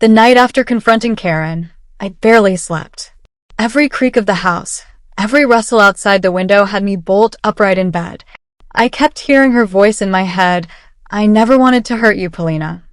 The night after confronting Karen, I barely slept. Every creak of the house, every rustle outside the window had me bolt upright in bed. I kept hearing her voice in my head. I never wanted to hurt you, Paulina.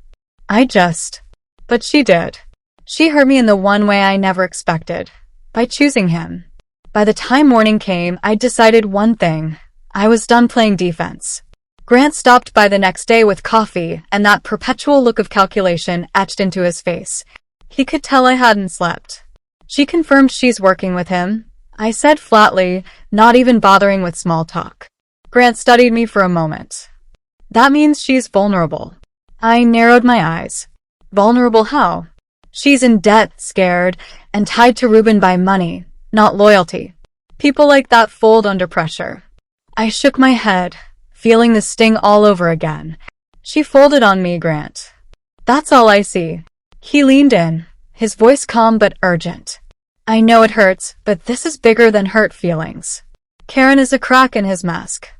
But she did. She hurt me in the one way I never expected, by choosing him. By the time morning came, I decided one thing. I was done playing defense. Grant stopped by the next day with coffee, and that perpetual look of calculation etched into his face. He could tell I hadn't slept. She confirmed she's working with him, I said flatly, not even bothering with small talk. Grant studied me for a moment. That means she's vulnerable. I narrowed my eyes. Vulnerable how? She's in debt, scared, and tied to Reuben by money, not loyalty. People like that fold under pressure. I shook my head, feeling the sting all over again. She folded on me, Grant. That's all I see. He leaned in, his voice calm but urgent. I know it hurts, but this is bigger than hurt feelings. Karen is a crack in his mask.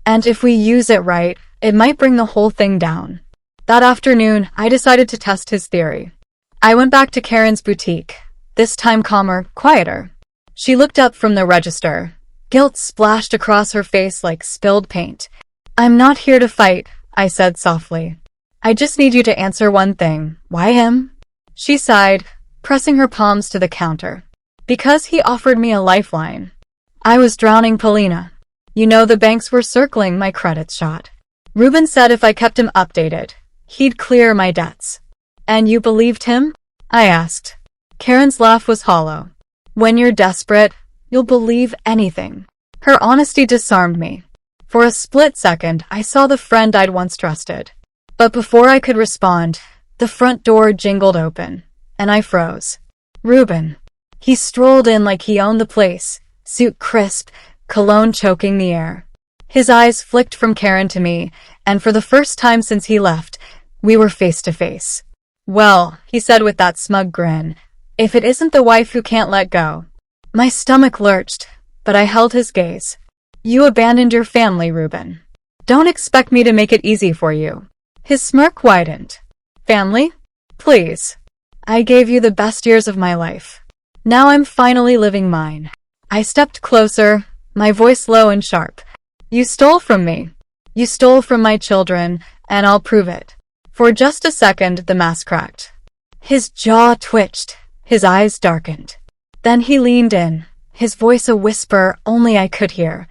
And if we use it right, it might bring the whole thing down. That afternoon, I decided to test his theory. I went back to Karen's boutique, this time calmer, quieter. She looked up from the register. Guilt splashed across her face like spilled paint. I'm not here to fight, I said softly. I just need you to answer one thing. Why him? She sighed, pressing her palms to the counter. Because he offered me a lifeline. I was drowning, Paulina. You know, the banks were circling my credit shot. Reuben said if I kept him updated, he'd clear my debts. And you believed him? I asked. Karen's laugh was hollow. When you're desperate, you'll believe anything. Her honesty disarmed me. For a split second, I saw the friend I'd once trusted. But before I could respond, the front door jingled open, and I froze. Reuben. He strolled in like he owned the place, suit crisp, cologne choking the air. His eyes flicked from Karen to me, and for the first time since he left, we were face to face. Well, he said with that smug grin, if it isn't the wife who can't let go. My stomach lurched, but I held his gaze. You abandoned your family, Reuben. Don't expect me to make it easy for you. His smirk widened. Family? Please. I gave you the best years of my life. Now I'm finally living mine. I stepped closer, my voice low and sharp. You stole from me. You stole from my children, and I'll prove it. For just a second, the mask cracked. His jaw twitched, his eyes darkened. Then he leaned in, his voice a whisper only I could hear.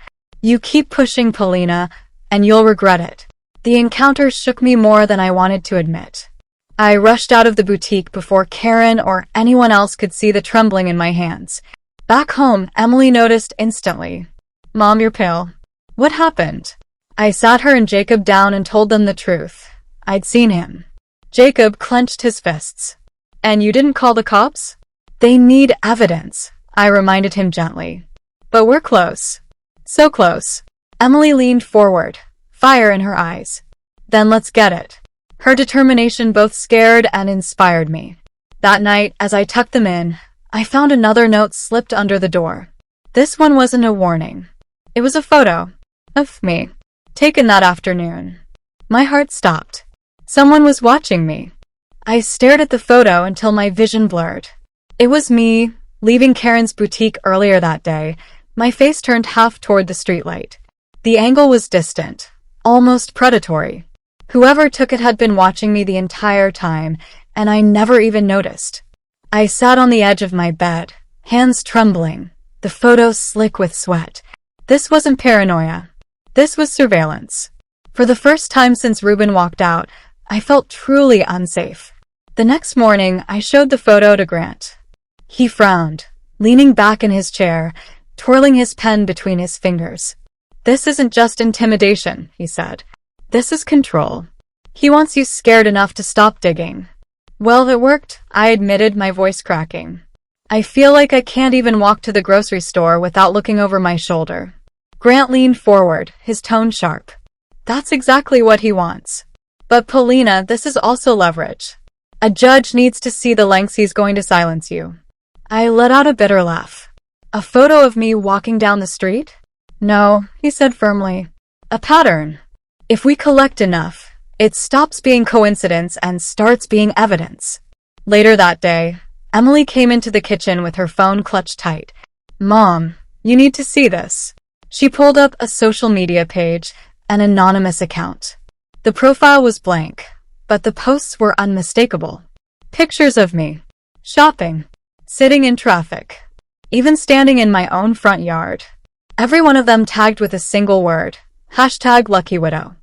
You keep pushing, Paulina, and you'll regret it. The encounter shook me more than I wanted to admit. I rushed out of the boutique before Karen or anyone else could see the trembling in my hands. Back home, Emily noticed instantly. Mom, you're pale. What happened? I sat her and Jacob down and told them the truth. I'd seen him. Jacob clenched his fists. And you didn't call the cops? They need evidence, I reminded him gently. But we're close. So close. Emily leaned forward, fire in her eyes. Then let's get it. Her determination both scared and inspired me. That night, as I tucked them in, I found another note slipped under the door. This one wasn't a warning. It was a photo of me, taken that afternoon. My heart stopped. Someone was watching me. I stared at the photo until my vision blurred. It was me, leaving Karen's boutique earlier that day, my face turned half toward the streetlight. The angle was distant, almost predatory. Whoever took it had been watching me the entire time, and I never even noticed. I sat on the edge of my bed, hands trembling, the photo slick with sweat. This wasn't paranoia. This was surveillance. For the first time since Reuben walked out, I felt truly unsafe. The next morning, I showed the photo to Grant. He frowned, leaning back in his chair, twirling his pen between his fingers. This isn't just intimidation, he said. This is control. He wants you scared enough to stop digging. Well, it worked, I admitted, my voice cracking. I feel like I can't even walk to the grocery store without looking over my shoulder. Grant leaned forward, his tone sharp. That's exactly what he wants. But Paulina, this is also leverage. A judge needs to see the lengths he's going to silence you. I let out a bitter laugh. A photo of me walking down the street? No, he said firmly. A pattern. If we collect enough, it stops being coincidence and starts being evidence. Later that day, Emily came into the kitchen with her phone clutched tight. "Mom, you need to see this." She pulled up a social media page, an anonymous account. The profile was blank, but the posts were unmistakable. Pictures of me, shopping, sitting in traffic, even standing in my own front yard. Every one of them tagged with a single word, #LuckyWidow.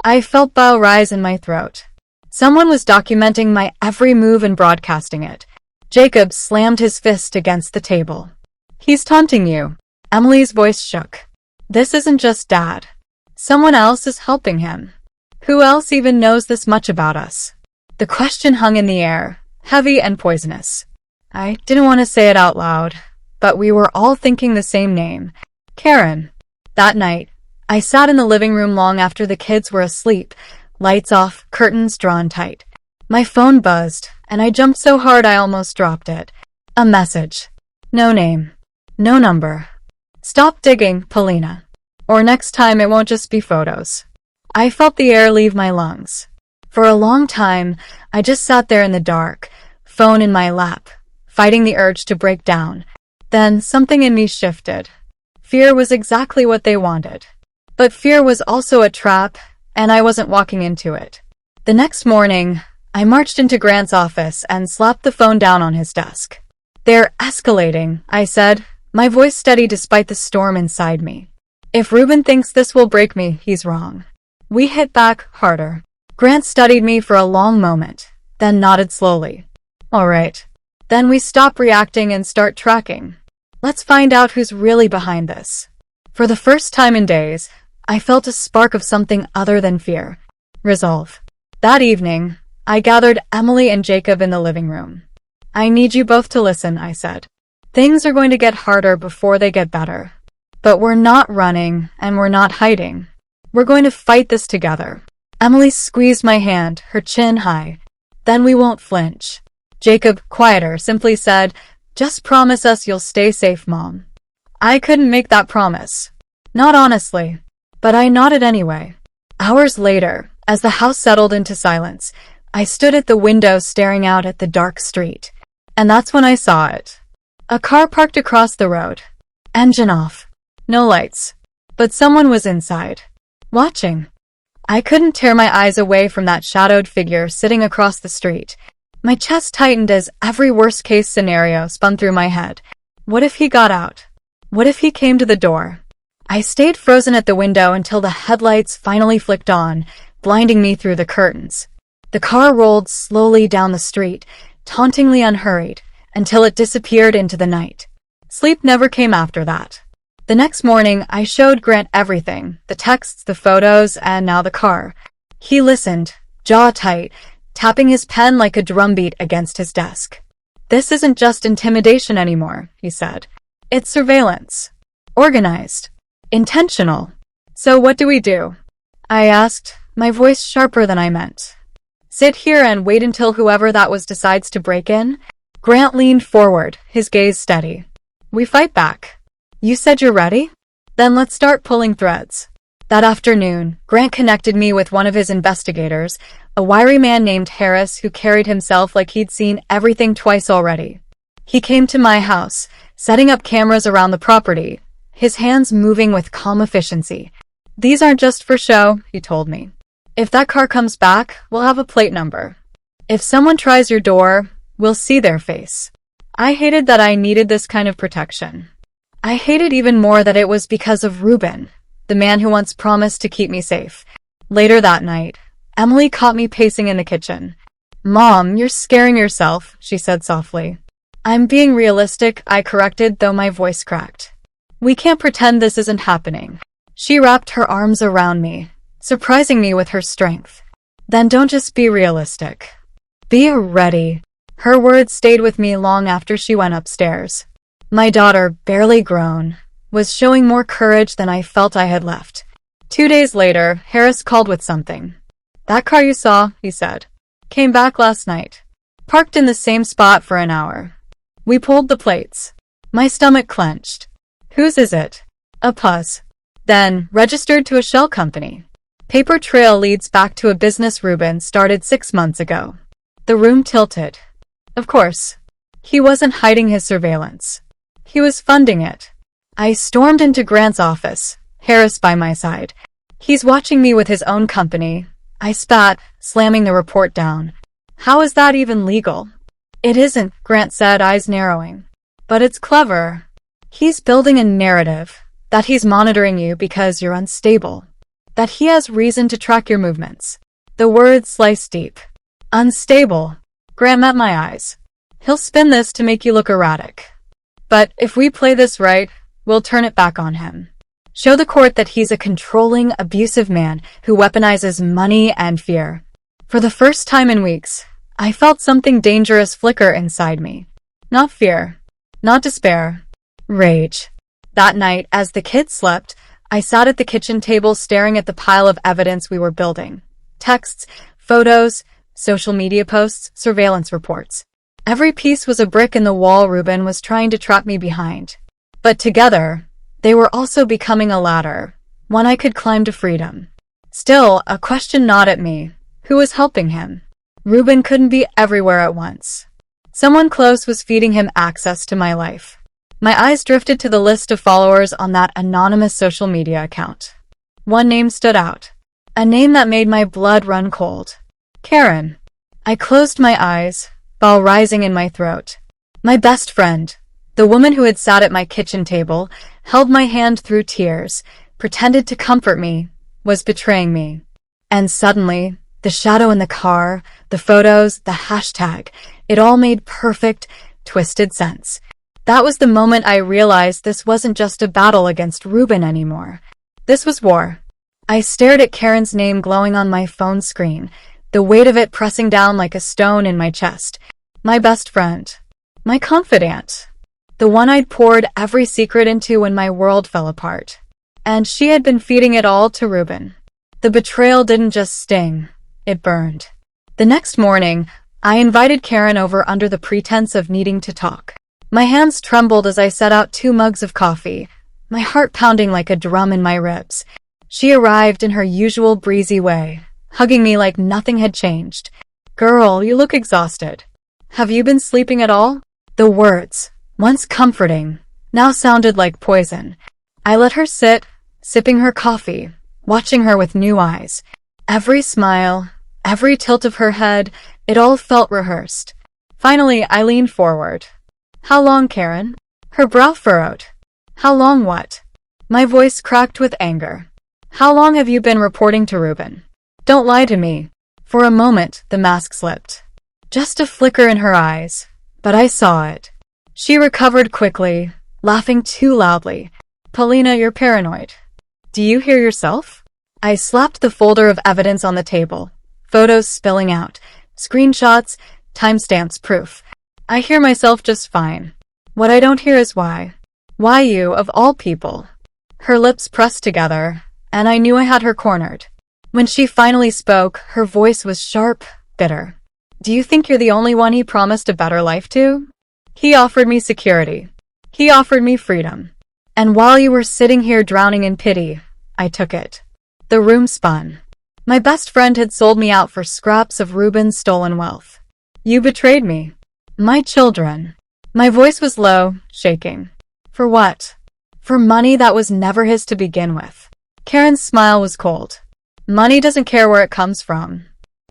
I felt bile rise in my throat. Someone was documenting my every move and broadcasting it. Jacob slammed his fist against the table. "He's taunting you." Emily's voice shook. "This isn't just Dad. Someone else is helping him. Who else even knows this much about us?" The question hung in the air, heavy and poisonous. I didn't want to say it out loud, but we were all thinking the same name, Karen. That night, I sat in the living room long after the kids were asleep, lights off, curtains drawn tight. My phone buzzed, and I jumped so hard I almost dropped it. A message. No name. No number. "Stop digging, Paulina. Or next time it won't just be photos." I felt the air leave my lungs. For a long time, I just sat there in the dark, phone in my lap, fighting the urge to break down. Then something in me shifted. Fear was exactly what they wanted. But fear was also a trap, and I wasn't walking into it. The next morning, I marched into Grant's office and slapped the phone down on his desk. "They're escalating," I said, my voice steady despite the storm inside me. "If Reuben thinks this will break me, he's wrong." We hit back harder. Grant studied me for a long moment, then nodded slowly. "All right. Then we stop reacting and start tracking. Let's find out who's really behind this." For the first time in days, I felt a spark of something other than fear. Resolve. That evening, I gathered Emily and Jacob in the living room. "I need you both to listen," I said. "Things are going to get harder before they get better. But we're not running, and we're not hiding. We're going to fight this together." Emily squeezed my hand, her chin high. "Then we won't flinch." Jacob, quieter, simply said, "Just promise us you'll stay safe, Mom." I couldn't make that promise. Not honestly. But I nodded anyway. Hours later, as the house settled into silence, I stood at the window staring out at the dark street. And that's when I saw it. A car parked across the road. Engine off. No lights. But someone was inside. Watching. I couldn't tear my eyes away from that shadowed figure sitting across the street. My chest tightened as every worst-case scenario spun through my head. What if he got out? What if he came to the door? I stayed frozen at the window until the headlights finally flicked on, blinding me through the curtains. The car rolled slowly down the street, tauntingly unhurried, until it disappeared into the night. Sleep never came after that. The next morning, I showed Grant everything, the texts, the photos, and now the car. He listened, jaw tight, tapping his pen like a drumbeat against his desk. "This isn't just intimidation anymore," he said. "It's surveillance. Organized. Intentional." "So what do we do?" I asked, my voice sharper than I meant. "Sit here and wait until whoever that was decides to break in?" Grant leaned forward, his gaze steady. "We fight back. You said you're ready? Then let's start pulling threads." That afternoon, Grant connected me with one of his investigators, a wiry man named Harris who carried himself like he'd seen everything twice already. He came to my house, setting up cameras around the property, his hands moving with calm efficiency. "These aren't just for show," he told me. "If that car comes back, we'll have a plate number. If someone tries your door, we'll see their face." I hated that I needed this kind of protection. I hated even more that it was because of Reuben, the man who once promised to keep me safe. Later that night, Emily caught me pacing in the kitchen. "Mom, you're scaring yourself," she said softly. "I'm being realistic," I corrected, though my voice cracked. "We can't pretend this isn't happening." She wrapped her arms around me, surprising me with her strength. "Then don't just be realistic. Be ready." Her words stayed with me long after she went upstairs. My daughter, barely grown, was showing more courage than I felt I had left. 2 days later, Harris called with something. "That car you saw," he said, "came back last night. Parked in the same spot for an hour." We pulled the plates. My stomach clenched. "Whose is it?" "A puzz." "Then, registered to a shell company. Paper trail leads back to a business Reuben started 6 months ago." The room tilted. Of course. He wasn't hiding his surveillance. He was funding it. I stormed into Grant's office, Harris by my side. He's watching me with his own company. I spat, slamming the report down. How is that even legal? It isn't, Grant said, eyes narrowing. But it's clever. He's building a narrative that he's monitoring you because you're unstable, that he has reason to track your movements. The words sliced deep. Unstable. Grant met my eyes. He'll spin this to make you look erratic. But if we play this right, we'll turn it back on him. Show the court that he's a controlling, abusive man who weaponizes money and fear. For the first time in weeks, I felt something dangerous flicker inside me. Not fear. Not despair. Rage. That night, as the kids slept, I sat at the kitchen table staring at the pile of evidence we were building. Texts, photos, social media posts, surveillance reports. Every piece was a brick in the wall Reuben was trying to trap me behind. But together, they were also becoming a ladder, one I could climb to freedom. Still, a question gnawed at me. Who was helping him? Reuben couldn't be everywhere at once. Someone close was feeding him access to my life. My eyes drifted to the list of followers on that anonymous social media account. One name stood out. A name that made my blood run cold. Karen. I closed my eyes, ball rising in my throat. My best friend, the woman who had sat at my kitchen table, held my hand through tears, pretended to comfort me, was betraying me. And suddenly, the shadow in the car, the photos, the hashtag, it all made perfect, twisted sense. That was the moment I realized this wasn't just a battle against Reuben anymore. This was war. I stared at Karen's name glowing on my phone screen, the weight of it pressing down like a stone in my chest. My best friend. My confidant. The one I'd poured every secret into when my world fell apart. And she had been feeding it all to Reuben. The betrayal didn't just sting, it burned. The next morning, I invited Karen over under the pretense of needing to talk. My hands trembled as I set out 2 mugs of coffee, my heart pounding like a drum in my ribs. She arrived in her usual breezy way, hugging me like nothing had changed. Girl, you look exhausted. Have you been sleeping at all? The words, once comforting, now sounded like poison. I let her sit, sipping her coffee, watching her with new eyes. Every smile, every tilt of her head, it all felt rehearsed. Finally, I leaned forward. How long, Karen? Her brow furrowed. How long what? My voice cracked with anger. How long have you been reporting to Reuben? Don't lie to me. For a moment, the mask slipped. Just a flicker in her eyes, but I saw it. She recovered quickly, laughing too loudly. Paulina, you're paranoid. Do you hear yourself? I slapped the folder of evidence on the table. Photos spilling out. Screenshots, timestamps, proof. I hear myself just fine. What I don't hear is why. Why you, of all people? Her lips pressed together, and I knew I had her cornered. When she finally spoke, her voice was sharp, bitter. Do you think you're the only one he promised a better life to? He offered me security. He offered me freedom. And while you were sitting here drowning in pity, I took it. The room spun. My best friend had sold me out for scraps of Reuben's stolen wealth. You betrayed me. My children. My voice was low, shaking. For what? For money that was never his to begin with. Karen's smile was cold. Money doesn't care where it comes from.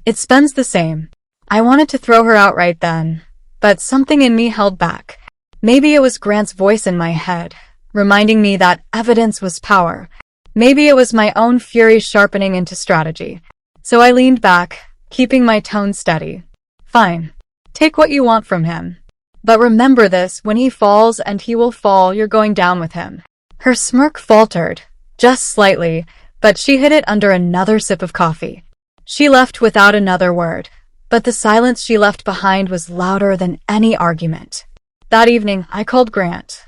It spends the same. I wanted to throw her out right then, but something in me held back. Maybe it was Grant's voice in my head, reminding me that evidence was power. Maybe it was my own fury sharpening into strategy. So I leaned back, keeping my tone steady. Fine. Take what you want from him. But remember this, when he falls, and he will fall, you're going down with him. Her smirk faltered, just slightly, but she hid it under another sip of coffee. She left without another word, but the silence she left behind was louder than any argument. That evening, I called Grant.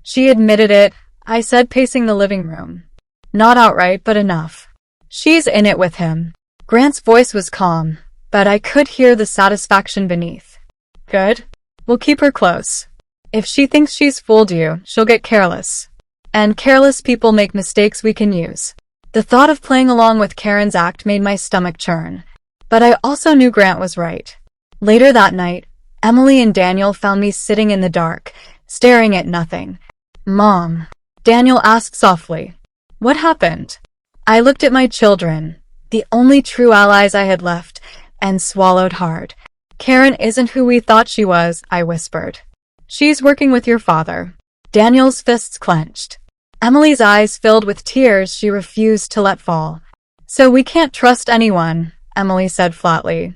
She admitted it, I said, pacing the living room. Not outright, but enough. She's in it with him. Grant's voice was calm, but I could hear the satisfaction beneath. Good. We'll keep her close. If she thinks she's fooled you, she'll get careless. And careless people make mistakes we can use. The thought of playing along with Karen's act made my stomach churn. But I also knew Grant was right. Later that night, Emily and Daniel found me sitting in the dark, staring at nothing. "Mom," Daniel asked softly. "What happened?" I looked at my children, the only true allies I had left, and swallowed hard. "Karen isn't who we thought she was," I whispered. "She's working with your father." Daniel's fists clenched. Emily's eyes filled with tears she refused to let fall. "So we can't trust anyone," Emily said flatly.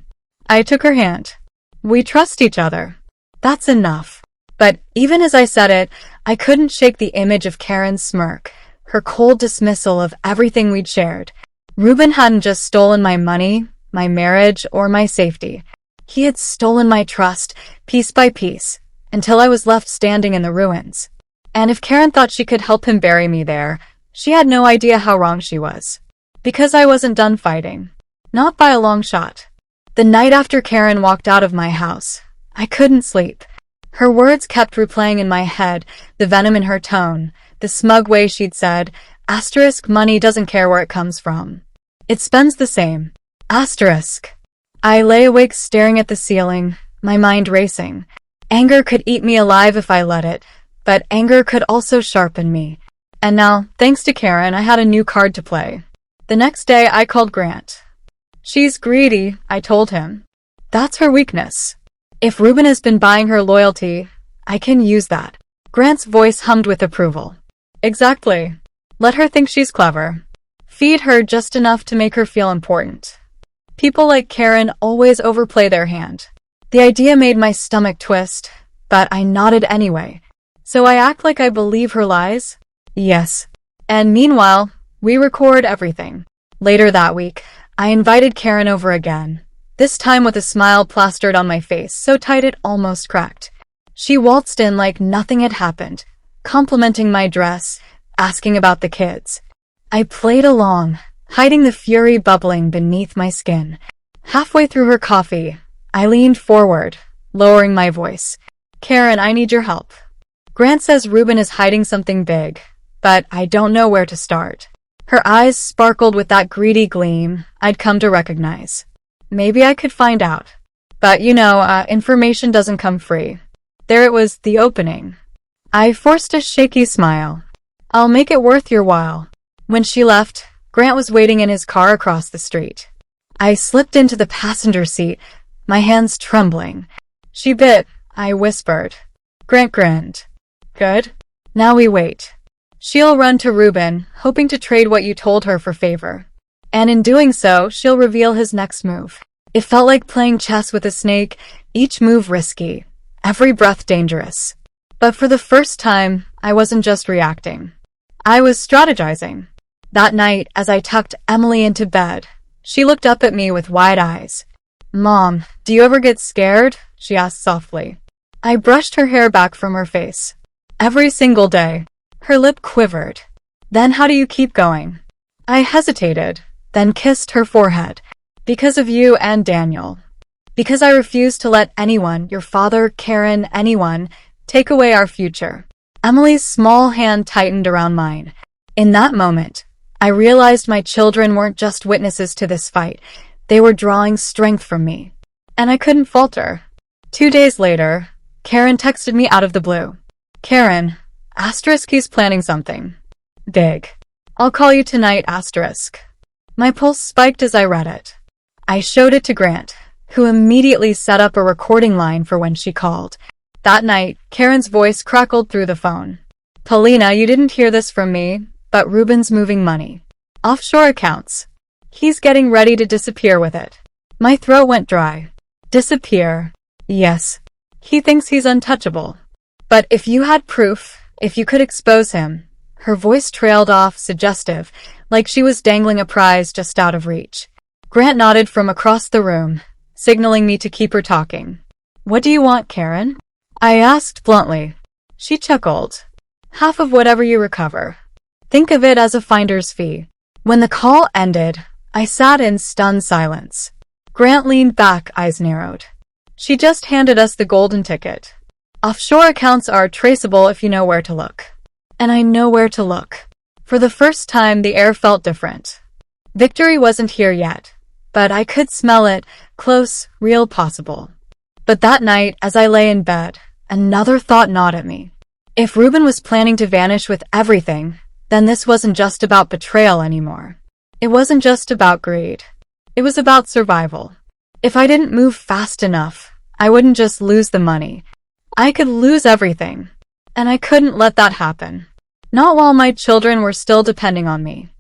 I took her hand. "We trust each other. That's enough." But even as I said it, I couldn't shake the image of Karen's smirk, her cold dismissal of everything we'd shared. Reuben hadn't just stolen my money, my marriage, or my safety. He had stolen my trust, piece by piece, until I was left standing in the ruins. And if Karen thought she could help him bury me there, she had no idea how wrong she was. Because I wasn't done fighting. Not by a long shot. The night after Karen walked out of my house, I couldn't sleep. Her words kept replaying in my head, the venom in her tone, the smug way she'd said, "Money doesn't care where it comes from. It spends the same." I lay awake staring at the ceiling, my mind racing. Anger could eat me alive if I let it, but anger could also sharpen me. And now, thanks to Karen, I had a new card to play. The next day, I called Grant. "She's greedy," I told him. "That's her weakness. If Reuben has been buying her loyalty, I can use that." Grant's voice hummed with approval. "Exactly. Let her think she's clever. Feed her just enough to make her feel important. People like Karen always overplay their hand." The idea made my stomach twist, but I nodded anyway. "So I act like I believe her lies?" "Yes." "And meanwhile, we record everything." Later that week, I invited Karen over again, this time with a smile plastered on my face so tight it almost cracked. She waltzed in like nothing had happened, complimenting my dress, asking about the kids. I played along, hiding the fury bubbling beneath my skin. Halfway through her coffee, I leaned forward, lowering my voice. "Karen, I need your help. Grant says Reuben is hiding something big, but I don't know where to start." Her eyes sparkled with that greedy gleam I'd come to recognize. "Maybe I could find out. But information doesn't come free." There it was, the opening. I forced a shaky smile. "I'll make it worth your while." When she left, Grant was waiting in his car across the street. I slipped into the passenger seat, my hands trembling. "She bit," I whispered. Grant grinned. "Good. Now we wait. She'll run to Reuben, hoping to trade what you told her for favor. And in doing so, she'll reveal his next move." It felt like playing chess with a snake, each move risky, every breath dangerous. But for the first time, I wasn't just reacting. I was strategizing. That night, as I tucked Emily into bed, she looked up at me with wide eyes. "Mom, do you ever get scared?" she asked softly. I brushed her hair back from her face. "Every single day." Her lip quivered. "Then how do you keep going?" I hesitated, then kissed her forehead. "Because of you and Daniel. Because I refuse to let anyone, your father, Karen, anyone, take away our future." Emily's small hand tightened around mine. In that moment, I realized my children weren't just witnesses to this fight. They were drawing strength from me. And I couldn't falter. 2 days later, Karen texted me out of the blue. "Karen, he's planning something big. I'll call you tonight, My pulse spiked as I read it. I showed it to Grant, who immediately set up a recording line for when she called. That night, Karen's voice crackled through the phone. "Paulina, you didn't hear this from me, but Reuben's moving money. Offshore accounts. He's getting ready to disappear with it." My throat went dry. Disappear? Yes. He thinks he's untouchable. But if you had proof, if you could expose him. Her voice trailed off, suggestive, like she was dangling a prize just out of reach. Grant nodded from across the room, signaling me to keep her talking. "What do you want, Karen?" I asked bluntly. She chuckled. "Half of whatever you recover. Think of it as a finder's fee." When the call ended, I sat in stunned silence. Grant leaned back, eyes narrowed. "She just handed us the golden ticket. Offshore accounts are traceable if you know where to look." And I know where to look. For the first time, the air felt different. Victory wasn't here yet, but I could smell it, close, real, possible. But that night, as I lay in bed, another thought gnawed at me. If Reuben was planning to vanish with everything, then this wasn't just about betrayal anymore. It wasn't just about greed. It was about survival. If I didn't move fast enough, I wouldn't just lose the money. I could lose everything. And I couldn't let that happen. Not while my children were still depending on me.